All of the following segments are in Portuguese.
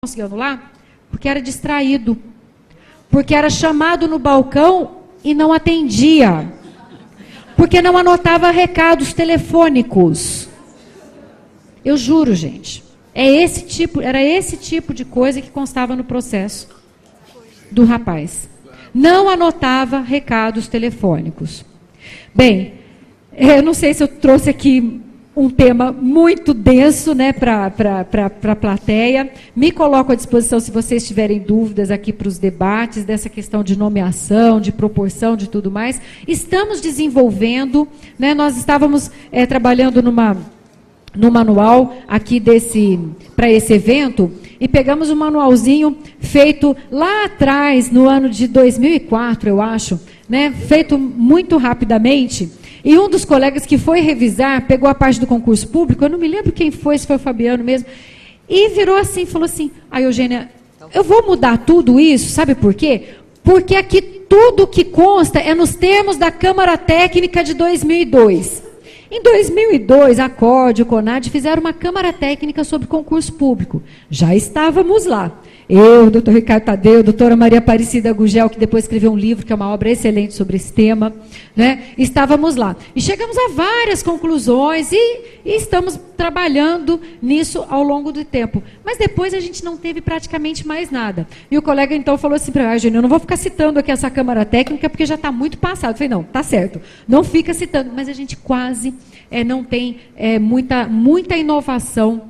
conseguiu anular? Porque era distraído. Porque era chamado no balcão e não atendia. Porque não anotava recados telefônicos. Eu juro, gente. Era esse tipo de coisa que constava no processo do rapaz. Não anotava recados telefônicos. Bem, eu não sei se eu trouxe aqui um tema muito denso, né, para a plateia. Me coloco à disposição se vocês tiverem dúvidas aqui para os debates, dessa questão de nomeação, de proporção, de tudo mais. Estamos desenvolvendo, né, nós estávamos trabalhando no manual aqui para esse evento, e pegamos um manualzinho feito lá atrás, no ano de 2004, eu acho, né, feito muito rapidamente. E um dos colegas que foi revisar, pegou a parte do concurso público, eu não me lembro quem foi, se foi o Fabiano mesmo, e virou assim, falou assim, Eugênia, eu vou mudar tudo isso, sabe por quê? Porque aqui tudo que consta é nos termos da Câmara Técnica de 2002. Em 2002, a CORD e o CONAD fizeram uma Câmara Técnica sobre concurso público. Já estávamos lá. Eu, o doutor Ricardo Tadeu, a doutora Maria Aparecida Gugel, que depois escreveu um livro, que é uma obra excelente sobre esse tema, né? Estávamos lá. E chegamos a várias conclusões e estamos trabalhando nisso ao longo do tempo. Mas depois a gente não teve praticamente mais nada. E o colega então falou assim para mim, Eugênia, eu não vou ficar citando aqui essa Câmara Técnica, porque já está muito passado. Eu falei, não, tá certo, não fica citando. Mas a gente quase não tem muita inovação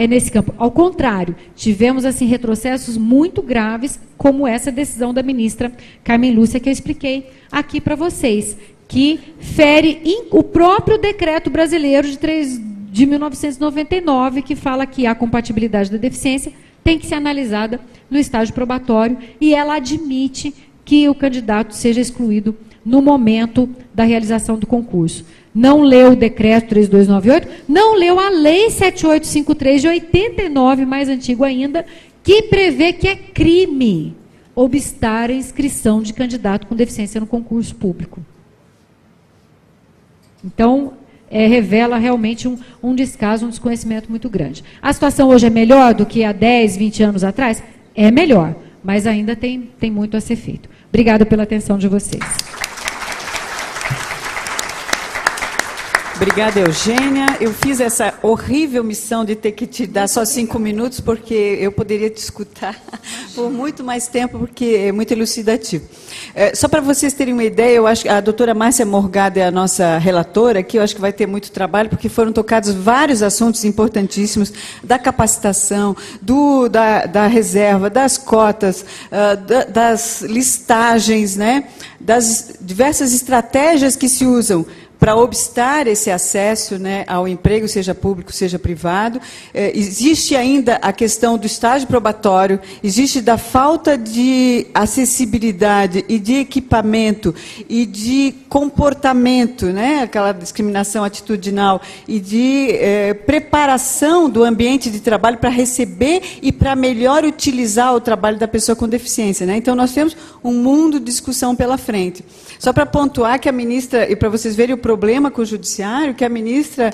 nesse campo. Ao contrário, tivemos assim retrocessos muito graves, como essa decisão da ministra Carmen Lúcia, que eu expliquei aqui para vocês, que fere o próprio decreto brasileiro de 1999, que fala que a compatibilidade da deficiência tem que ser analisada no estágio probatório, e ela admite que o candidato seja excluído no momento da realização do concurso. Não leu o decreto 3298, não leu a lei 7853 de 89, mais antigo ainda, que prevê que é crime obstar a inscrição de candidato com deficiência no concurso público. Então, revela realmente um descaso, um desconhecimento muito grande. A situação hoje é melhor do que há 10, 20 anos atrás? É melhor, mas ainda tem muito a ser feito. Obrigada pela atenção de vocês. Obrigada, Eugênia. Eu fiz essa horrível missão de ter que te dar só 5 minutos, porque eu poderia te escutar por muito mais tempo, porque é muito elucidativo. Só para vocês terem uma ideia, eu acho que a doutora Márcia Morgado é a nossa relatora aqui, eu acho que vai ter muito trabalho, porque foram tocados vários assuntos importantíssimos, da capacitação, da reserva, das cotas, das listagens, né, das diversas estratégias que se usam para obstar esse acesso, né, ao emprego, seja público, seja privado. Existe ainda a questão do estágio probatório, existe da falta de acessibilidade e de equipamento e de comportamento, né, aquela discriminação atitudinal, e de preparação do ambiente de trabalho para receber e para melhor utilizar o trabalho da pessoa com deficiência, né? Então, nós temos um mundo de discussão pela frente. Só para pontuar que a ministra, e para vocês verem o problema com o judiciário, que a ministra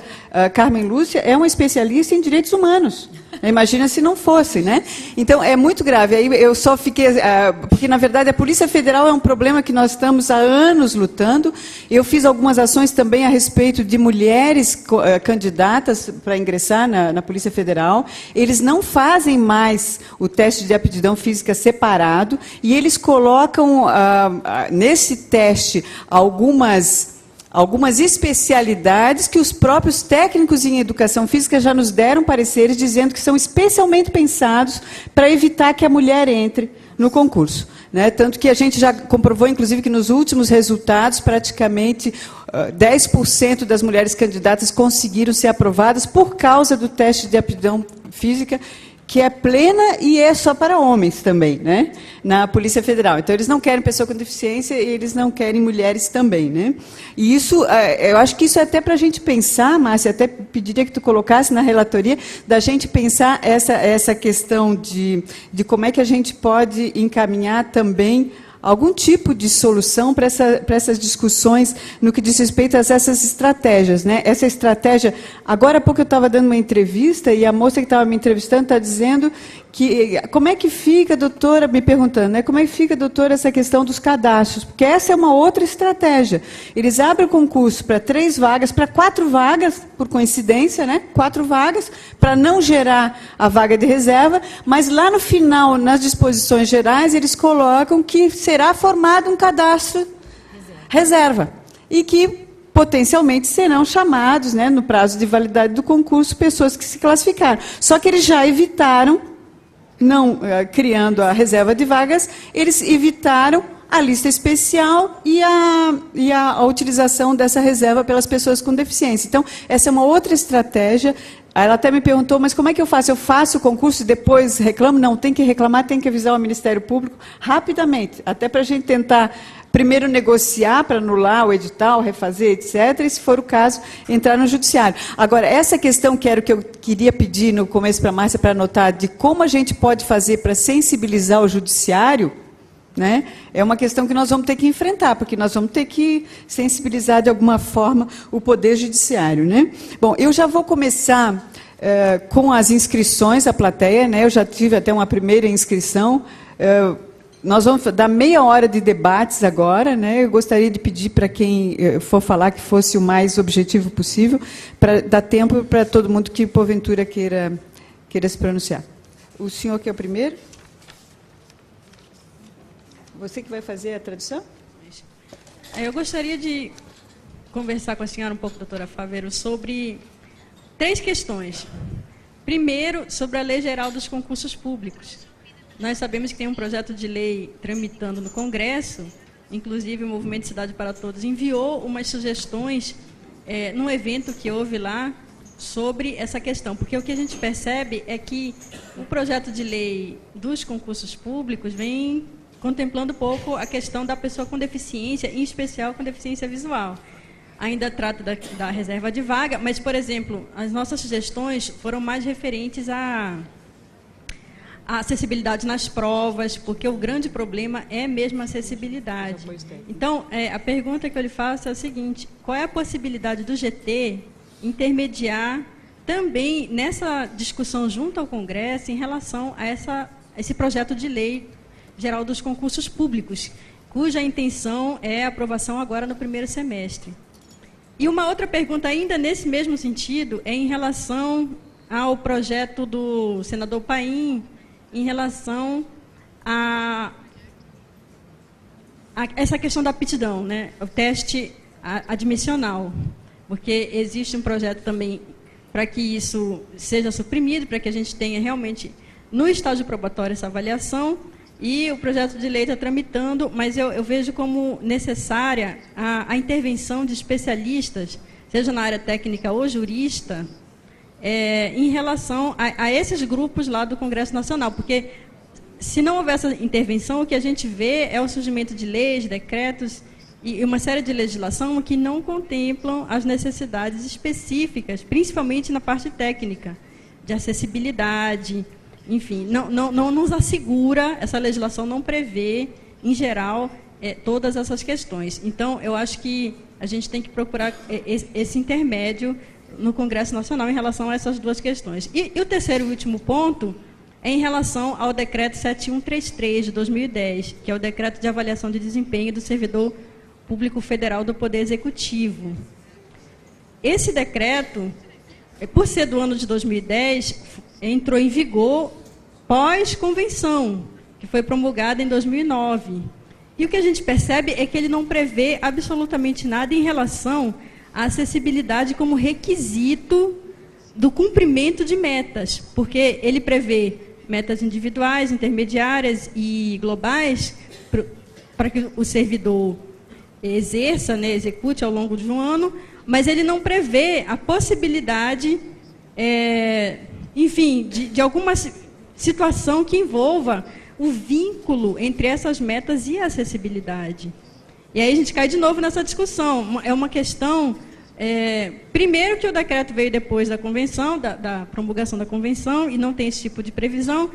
Carmen Lúcia é uma especialista em direitos humanos. Imagina se não fosse, né? Então, é muito grave. Aí eu só fiquei... porque, na verdade, a Polícia Federal é um problema que nós estamos há anos lutando. Eu fiz algumas ações também a respeito de mulheres candidatas para ingressar na Polícia Federal. Eles não fazem mais o teste de aptidão física separado, e eles colocam nesse teste algumas especialidades que os próprios técnicos em educação física já nos deram pareceres dizendo que são especialmente pensados para evitar que a mulher entre no concurso, né? Tanto que a gente já comprovou, inclusive, que nos últimos resultados, praticamente 10% das mulheres candidatas conseguiram ser aprovadas por causa do teste de aptidão física, que é plena e é só para homens também, né, na Polícia Federal. Então, eles não querem pessoa com deficiência e eles não querem mulheres também, né? E isso, eu acho que isso é até para a gente pensar, Márcia, até pediria que tu colocasse na relatoria, da gente pensar essa questão de como é que a gente pode encaminhar também algum tipo de solução para essas discussões no que diz respeito a essas estratégias, né? Essa estratégia... Agora há pouco eu estava dando uma entrevista e a moça que estava me entrevistando está dizendo que... Como é que fica, doutora, me perguntando, né? Como é que fica, doutora, essa questão dos cadastros? Porque essa é uma outra estratégia. Eles abrem o concurso para 3 vagas, para 4 vagas, por coincidência, né? 4 vagas, para não gerar a vaga de reserva, mas lá no final, nas disposições gerais, eles colocam que será formado um cadastro reserva e que potencialmente serão chamados, né, no prazo de validade do concurso, pessoas que se classificaram. Só que eles já evitaram, não criando a reserva de vagas, eles evitaram a lista especial e a utilização dessa reserva pelas pessoas com deficiência. Então, essa é uma outra estratégia. Ela até me perguntou, mas como é que eu faço? Eu faço o concurso e depois reclamo? Não, tem que reclamar, tem que avisar o Ministério Público rapidamente, até para a gente tentar primeiro negociar para anular o edital, refazer, etc., e, se for o caso, entrar no judiciário. Agora, essa questão que era o que eu queria pedir no começo para a Márcia, para anotar, de como a gente pode fazer para sensibilizar o judiciário, né, é uma questão que nós vamos ter que enfrentar, porque nós vamos ter que sensibilizar de alguma forma o Poder Judiciário, né? Bom, eu já vou começar com as inscrições à plateia, né? Eu já tive até uma primeira inscrição. Nós vamos dar meia hora de debates agora, né? Eu gostaria de pedir para quem for falar que fosse o mais objetivo possível, para dar tempo para todo mundo que, porventura, queira se pronunciar. O senhor que é o primeiro? Você que vai fazer a tradução? Eu gostaria de conversar com a senhora um pouco, doutora Faveiro, sobre 3 questões. Primeiro, sobre a Lei Geral dos Concursos Públicos. Nós sabemos que tem um projeto de lei tramitando no Congresso, inclusive o Movimento Cidade para Todos enviou umas sugestões num evento que houve lá sobre essa questão, porque o que a gente percebe é que o projeto de lei dos concursos públicos vem contemplando pouco a questão da pessoa com deficiência, em especial com deficiência visual. Ainda trata da reserva de vaga, mas, por exemplo, as nossas sugestões foram mais referentes à acessibilidade nas provas, porque o grande problema é mesmo a acessibilidade. Então, a pergunta que eu lhe faço é a seguinte: qual é a possibilidade do GT intermediar também nessa discussão junto ao Congresso em relação a esse projeto de lei geral dos concursos públicos, cuja intenção é a aprovação agora no primeiro semestre? E uma outra pergunta ainda nesse mesmo sentido é em relação ao projeto do senador Paim, em relação a essa questão da aptidão, né? O teste admissional, porque existe um projeto também para que isso seja suprimido, para que a gente tenha realmente no estágio probatório essa avaliação, e o projeto de lei está tramitando, mas eu vejo como necessária a intervenção de especialistas, seja na área técnica ou jurista, em relação a esses grupos lá do Congresso Nacional, porque se não houver essa intervenção, o que a gente vê é o surgimento de leis, decretos e uma série de legislação que não contemplam as necessidades específicas, principalmente na parte técnica, de acessibilidade, enfim, não nos assegura, essa legislação não prevê, em geral, todas essas questões. Então, eu acho que a gente tem que procurar esse intermédio no Congresso Nacional em relação a essas 2 questões. E o terceiro e último ponto é em relação ao decreto 7133 de 2010, que é o decreto de avaliação de desempenho do servidor público federal do Poder Executivo. Esse decreto, por ser do ano de 2010, entrou em vigor pós-convenção, que foi promulgada em 2009. E o que a gente percebe é que ele não prevê absolutamente nada em relação à acessibilidade como requisito do cumprimento de metas, porque ele prevê metas individuais, intermediárias e globais para que o servidor exerça, né, execute ao longo de um ano, mas ele não prevê a possibilidade, enfim, de alguma situação que envolva o vínculo entre essas metas e a acessibilidade. E aí a gente cai de novo nessa discussão. É uma questão, primeiro, que o decreto veio depois da convenção, da promulgação da convenção, e não tem esse tipo de previsão.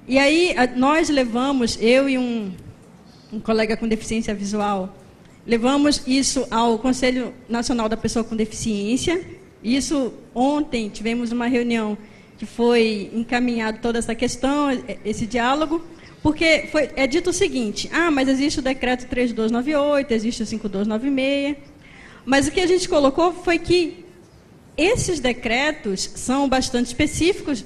E aí nós levamos, eu e um um colega com deficiência visual. Levamos isso ao Conselho Nacional da Pessoa com Deficiência. Isso, ontem, tivemos uma reunião que foi encaminhado toda essa questão, esse diálogo, porque é dito o seguinte: mas existe o decreto 3298, existe o 5296, mas o que a gente colocou foi que esses decretos são bastante específicos,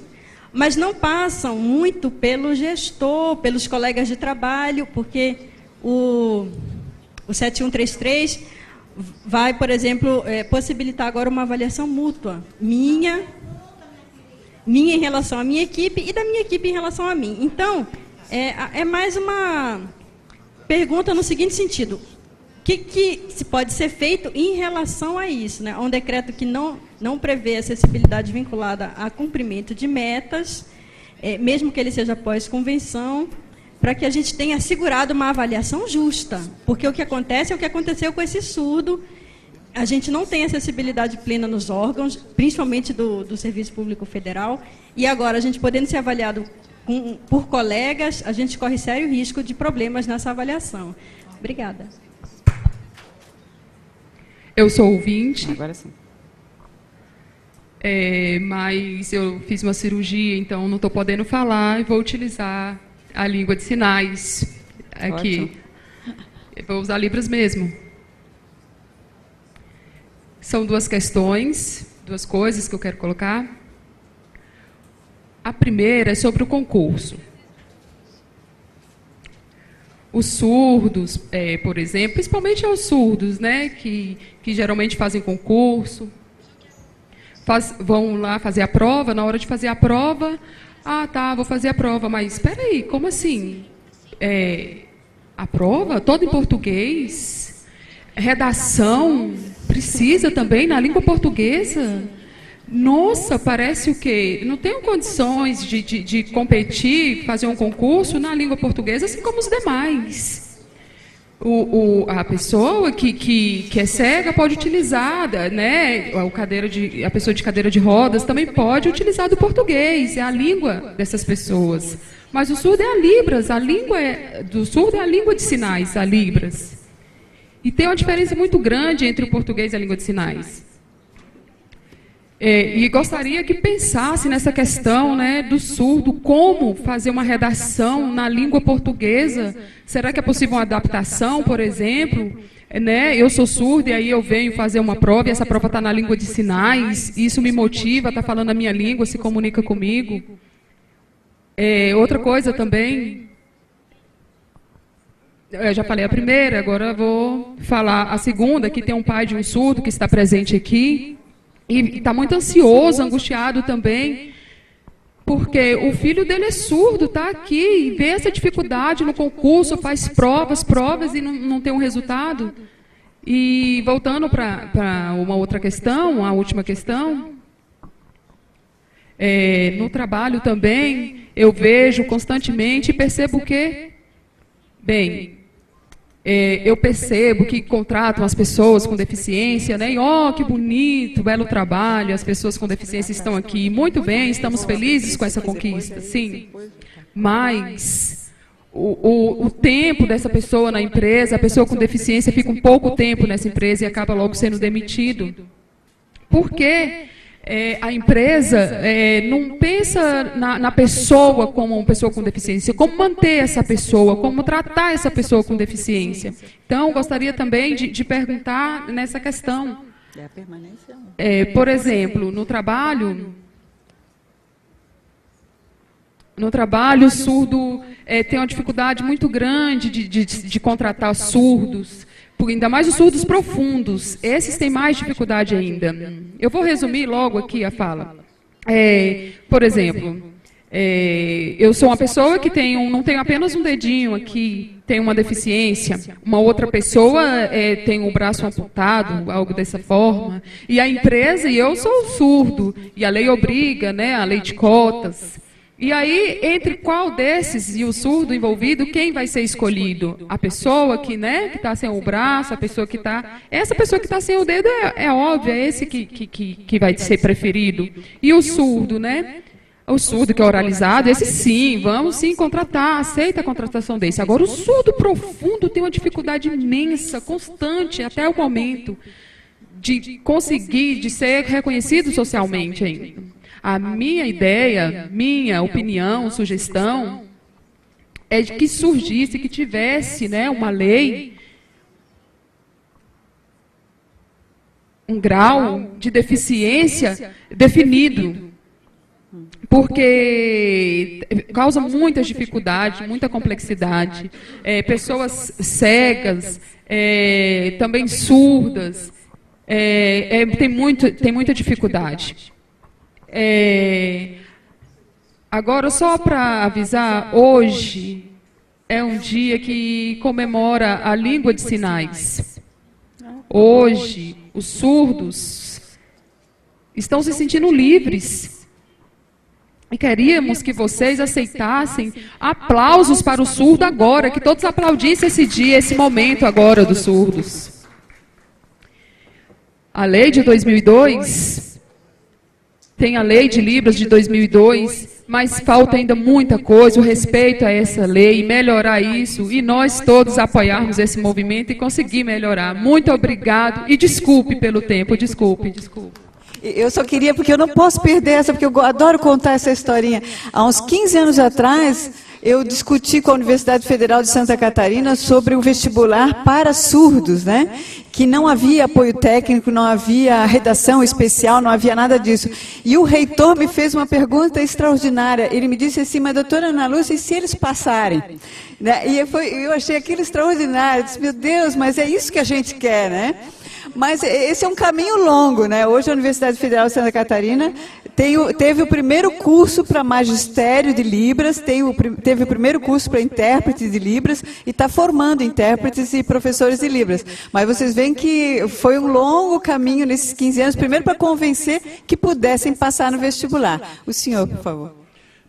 mas não passam muito pelo gestor, pelos colegas de trabalho, porque o 7133 vai, por exemplo, possibilitar agora uma avaliação mútua, minha em relação à minha equipe e da minha equipe em relação a mim. Então, é mais uma pergunta no seguinte sentido: o que se pode ser feito em relação a isso, né? Um decreto que não prevê acessibilidade vinculada a cumprimento de metas, mesmo que ele seja após convenção, para que a gente tenha assegurado uma avaliação justa. Porque o que acontece é o que aconteceu com esse surdo. A gente não tem acessibilidade plena nos órgãos, principalmente do Serviço Público Federal, e agora a gente podendo ser avaliado por colegas, a gente corre sério risco de problemas nessa avaliação. Obrigada. Eu sou ouvinte. Agora sim. Mas eu fiz uma cirurgia, então não estou podendo falar e vou utilizar a língua de sinais aqui. Eu vou usar Libras mesmo. São duas questões, duas coisas que eu quero colocar. A primeira é sobre o concurso. Os surdos, por exemplo, principalmente os surdos, né, que geralmente fazem concurso, vão lá fazer a prova, na hora de fazer a prova, vou fazer a prova, mas espera aí, como assim? A prova, toda em português? Redação precisa também na língua portuguesa? Nossa, parece o quê? Não tenho condições de competir, fazer um concurso na língua portuguesa, assim como os demais. A pessoa que é cega pode utilizar, né? A pessoa de cadeira de rodas também pode utilizar do português, é a língua dessas pessoas. Mas o surdo é a Libras, a língua do surdo é a língua de sinais, a Libras. E tem uma diferença muito grande entre o português e a língua de sinais. E gostaria que pensasse nessa questão, né, do surdo, como fazer uma redação na língua portuguesa. Será que é possível uma adaptação, por exemplo? Né, eu sou surdo e aí eu venho fazer uma prova e essa prova está na língua de sinais, isso me motiva, está falando a minha língua, se comunica comigo. Outra coisa também, eu já falei a primeira, agora vou falar a segunda, que tem um pai de um surdo que está presente aqui, e está muito ansioso, angustiado também, porque o filho dele é surdo, está aqui, vê essa dificuldade no concurso, faz provas e não tem um resultado. E voltando para uma outra questão, a última questão, no trabalho também, eu vejo constantemente e percebo que, eu percebo que contratam as pessoas com deficiência, né? E, que bonito, belo trabalho, as pessoas com deficiência estão aqui. Muito bem, estamos felizes com essa conquista, sim. Mas o tempo dessa pessoa na empresa, a pessoa com deficiência fica um pouco tempo nessa empresa e acaba logo sendo demitido. Por quê? A empresa não pensa na pessoa como uma pessoa com deficiência, como manter essa pessoa, como tratar essa pessoa com deficiência. Então, gostaria também de perguntar nessa questão. Por exemplo, no trabalho, o surdo tem uma dificuldade muito grande de contratar surdos. Ainda mais os surdos profundos, esses têm mais dificuldade ainda. Eu vou resumir logo aqui a fala. Por exemplo, eu sou uma pessoa que não tem apenas um dedinho aqui, tem uma deficiência. Uma outra pessoa tem o braço amputado, algo dessa forma. E a empresa, e eu sou surdo, e a lei obriga, né, a lei de cotas. E aí, entre qual desses e o surdo envolvido, quem vai ser escolhido? A pessoa que está sem o braço, a pessoa que está... Essa pessoa que está sem o dedo é óbvio, é esse que vai ser preferido. E o surdo, né? O surdo que é oralizado, esse sim, vamos sim contratar, aceita a contratação desse. Agora, o surdo profundo tem uma dificuldade imensa, constante, até o momento, de conseguir, de ser reconhecido socialmente ainda. A minha ideia, minha opinião, sugestão, é de que surgisse, que tivesse, né, uma lei, um grau de deficiência definido, porque causa muita dificuldade, muita complexidade. Pessoas cegas, também surdas, tem muita dificuldade. Agora, só para avisar, hoje é um dia que comemora a língua de sinais. Hoje, os surdos estão se sentindo livres. E queríamos que vocês aceitassem aplausos para o surdo agora, que todos aplaudissem esse dia, esse momento agora dos surdos. A lei de 2002, tem a lei de Libras de 2002, mas falta ainda muita coisa, o respeito a essa lei, melhorar isso, e nós todos apoiarmos esse movimento e conseguir melhorar. Muito obrigado, e desculpe pelo tempo, desculpe. Eu só queria, porque eu não posso perder essa, porque eu adoro contar essa historinha. Há uns 15 anos atrás, eu discuti com a Universidade Federal de Santa Catarina sobre o vestibular para surdos, né? Que não havia apoio técnico, não havia redação especial, não havia nada disso. E o reitor me fez uma pergunta extraordinária. Ele me disse assim, mas doutora Ana Lúcia, e se eles passarem? Né? E eu achei aquilo extraordinário. Eu disse, meu Deus, mas é isso que a gente quer, né? Mas esse é um caminho longo, né? Hoje a Universidade Federal de Santa Catarina teve o primeiro curso para magistério de Libras, teve o primeiro curso para intérprete de Libras e está formando intérpretes e professores de Libras. Mas vocês veem que foi um longo caminho nesses 15 anos, primeiro para convencer que pudessem passar no vestibular. O senhor, por favor.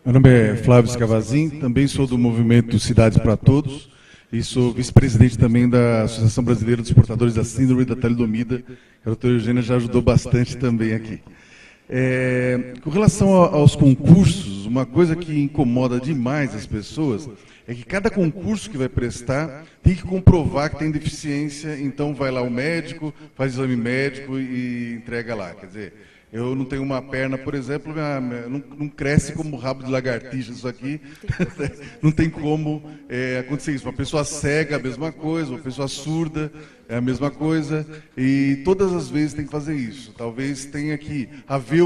Meu nome é Flávio Escavazin, também sou do movimento Cidades para Todos. E sou vice-presidente também da Associação Brasileira dos Portadores da Síndrome da Talidomida, que a doutora Eugênia já ajudou bastante também aqui. Com relação aos concursos, uma coisa que incomoda demais as pessoas é que cada concurso que vai prestar tem que comprovar que tem deficiência, então vai lá o médico, faz exame médico e entrega lá. Quer dizer, eu não tenho uma perna, por exemplo, não cresce como rabo de lagartixa isso aqui, não tem como acontecer isso. Uma pessoa cega, a mesma coisa, uma pessoa surda, é a mesma coisa, e todas as vezes tem que fazer isso. Talvez tenha que haver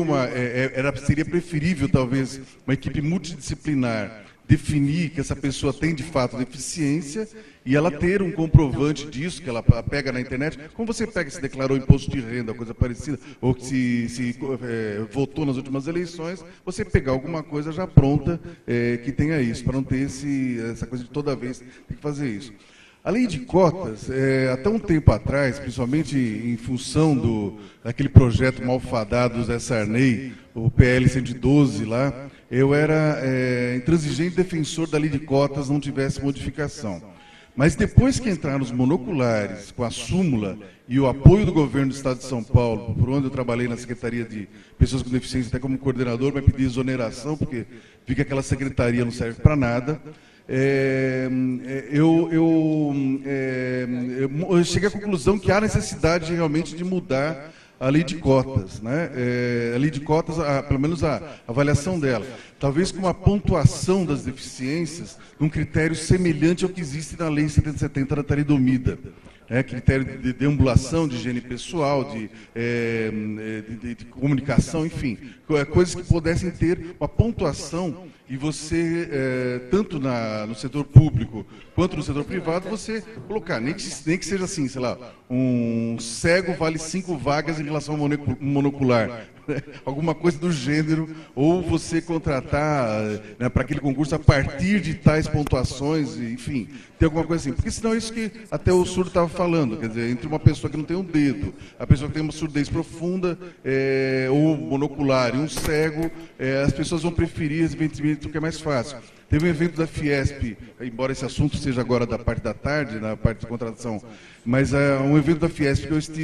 seria preferível, talvez, uma equipe multidisciplinar definir que essa pessoa tem de fato deficiência e ela ter um comprovante disso, que ela pega na internet, como você pega se declarou imposto de renda, coisa parecida, ou que se votou nas últimas eleições, você pegar alguma coisa já pronta que tenha isso, para não ter essa coisa de toda vez ter que fazer isso. A lei de cotas, até um tempo atrás, principalmente em função daquele projeto malfadado do Zé Sarney, o PL 112 lá, eu era intransigente defensor da lei de cotas não tivesse modificação. Mas depois que entraram os monoculares, com a súmula e o apoio do governo do Estado de São Paulo, por onde eu trabalhei na Secretaria de Pessoas com Deficiência, até como coordenador, mas pedi exoneração, porque vi que aquela secretaria não serve para nada, eu cheguei à conclusão que há necessidade realmente de mudar a lei de cotas, né? A lei de cotas, pelo menos a avaliação dela, talvez com uma pontuação das deficiências, num critério semelhante ao que existe na lei 7070 da talidomida. Critério de deambulação, de higiene pessoal, de comunicação, enfim, coisas que pudessem ter uma pontuação e você, tanto no setor público quanto no setor privado, você colocar, nem que seja assim, sei lá, um cego vale 5 vagas em relação ao monocular, alguma coisa do gênero, ou você contratar para aquele concurso a partir de tais pontuações, enfim, tem alguma coisa assim. Porque senão é isso que até o surdo estava falando, quer dizer, entre uma pessoa que não tem um dedo, a pessoa que tem uma surdez profunda, ou monocular, e um cego, as pessoas vão preferir evidentemente o que é mais fácil. Teve um evento da Fiesp, embora esse assunto seja agora da parte da tarde, na parte de contratação, mas um evento da Fiesp que eu estive